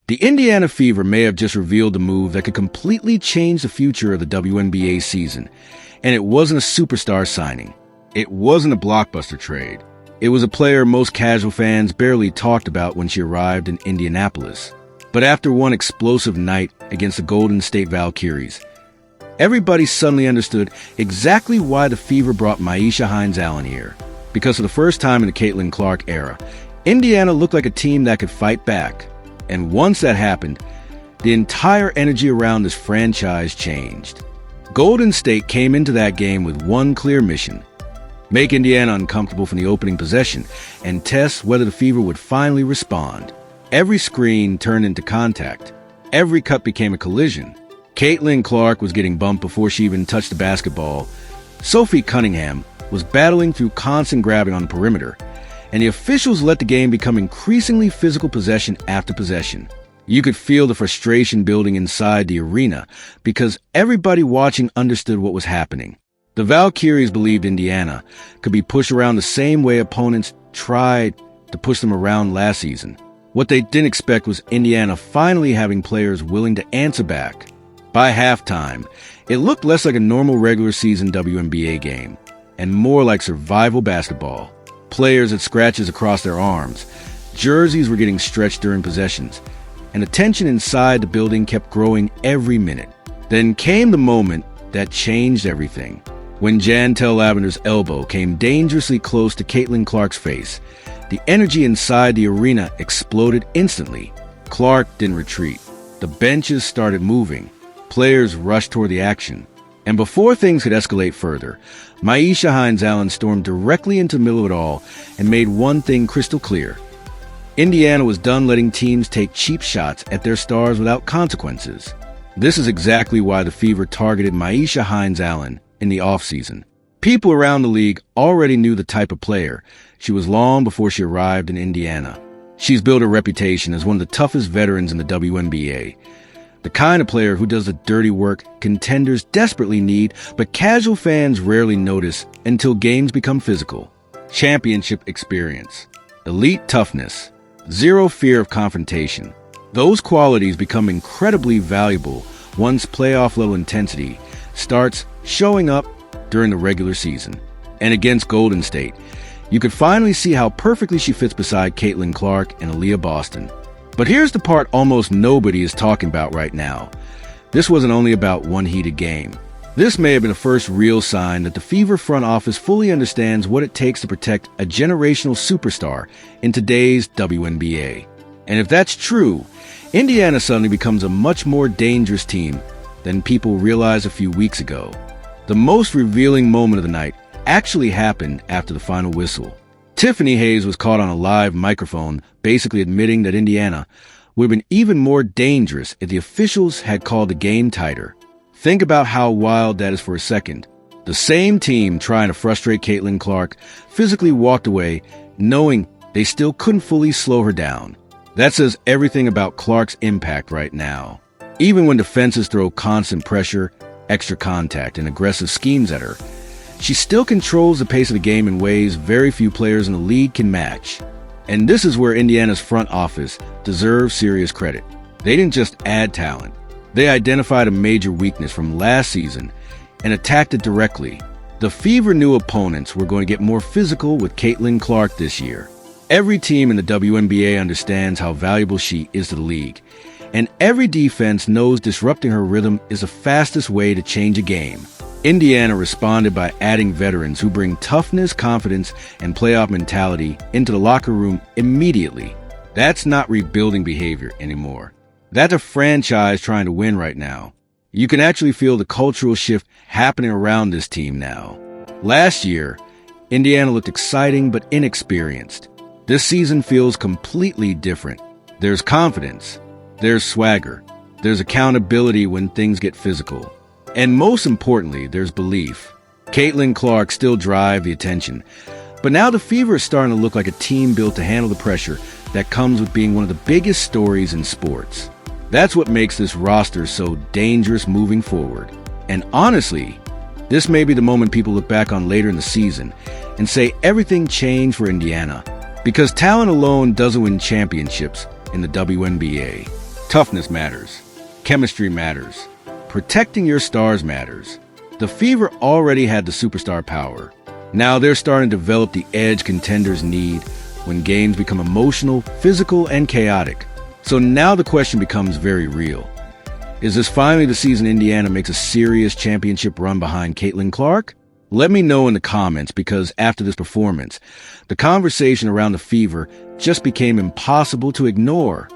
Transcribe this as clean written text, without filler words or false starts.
The Indiana Fever may have just revealed a move that could completely change the future of the WNBA season. And it wasn't a superstar signing. It wasn't a blockbuster trade. It was a player most casual fans barely talked about when she arrived in Indianapolis. But after one explosive night against the Golden State Valkyries, everybody suddenly understood exactly why the Fever brought Myisha Hines-Allen here. Because for the first time in the Caitlin Clark era, Indiana looked like a team that could fight back. And once that happened, the entire energy around this franchise changed. Golden State came into that game with one clear mission: make Indiana uncomfortable from the opening possession and test whether the Fever would finally respond. Every screen turned into contact. Every cut became a collision. Caitlin Clark was getting bumped before she even touched the basketball. Sophie Cunningham was battling through constant grabbing on the perimeter. And the officials let the game become increasingly physical possession after possession. You could feel the frustration building inside the arena because everybody watching understood what was happening. The Valkyries believed Indiana could be pushed around the same way opponents tried to push them around last season. What they didn't expect was Indiana finally having players willing to answer back. By halftime, it looked less like a normal regular season WNBA game and more like survival basketball. Players had scratches across their arms. Jerseys were getting stretched during possessions. And the tension inside the building kept growing every minute. Then came the moment that changed everything. When Jantel Lavender's elbow came dangerously close to Caitlin Clark's face, the energy inside the arena exploded instantly. Clark didn't retreat. The benches started moving. Players rushed toward the action. And before things could escalate further, Myisha Hines-Allen stormed directly into the middle of it all and made one thing crystal clear. Indiana was done letting teams take cheap shots at their stars without consequences. This is exactly why the Fever targeted Myisha Hines-Allen in the offseason. People around the league already knew the type of player she was long before she arrived in Indiana. She's built a reputation as one of the toughest veterans in the WNBA. The kind of player who does the dirty work contenders desperately need, but casual fans rarely notice until games become physical. Championship experience, elite toughness, zero fear of confrontation. Those qualities become incredibly valuable once playoff-level intensity starts showing up during the regular season. And against Golden State, you could finally see how perfectly she fits beside Caitlin Clark and Aaliyah Boston. But here's the part almost nobody is talking about right now. This wasn't only about one heated game. This may have been the first real sign that the Fever front office fully understands what it takes to protect a generational superstar in today's WNBA. And if that's true, Indiana suddenly becomes a much more dangerous team than people realized a few weeks ago. The most revealing moment of the night actually happened after the final whistle. Tiffany Hayes was caught on a live microphone basically admitting that Indiana would have been even more dangerous if the officials had called the game tighter. Think about how wild that is for a second. The same team trying to frustrate Caitlin Clark physically walked away knowing they still couldn't fully slow her down. That says everything about Clark's impact right now. Even when defenses throw constant pressure, extra contact, and aggressive schemes at her, she still controls the pace of the game in ways very few players in the league can match. And this is where Indiana's front office deserves serious credit. They didn't just add talent. They identified a major weakness from last season and attacked it directly. The Fever knew opponents were going to get more physical with Caitlin Clark this year. Every team in the WNBA understands how valuable she is to the league. And every defense knows disrupting her rhythm is the fastest way to change a game. Indiana responded by adding veterans who bring toughness, confidence, and playoff mentality into the locker room immediately. That's not rebuilding behavior anymore. That's a franchise trying to win right now. You can actually feel the cultural shift happening around this team now. Last year, Indiana looked exciting but inexperienced. This season feels completely different. There's confidence. There's swagger. There's accountability when things get physical. And most importantly, there's belief. Caitlin Clark still drives the attention. But now the Fever is starting to look like a team built to handle the pressure that comes with being one of the biggest stories in sports. That's what makes this roster so dangerous moving forward. And honestly, this may be the moment people look back on later in the season and say everything changed for Indiana. Because talent alone doesn't win championships in the WNBA. Toughness matters. Chemistry matters. Protecting your stars matters. The Fever already had the superstar power. Now they're starting to develop the edge contenders need when games become emotional, physical, and chaotic. So now the question becomes very real. Is this finally the season Indiana makes a serious championship run behind Caitlin Clark? Let me know in the comments, because after this performance, the conversation around the Fever just became impossible to ignore.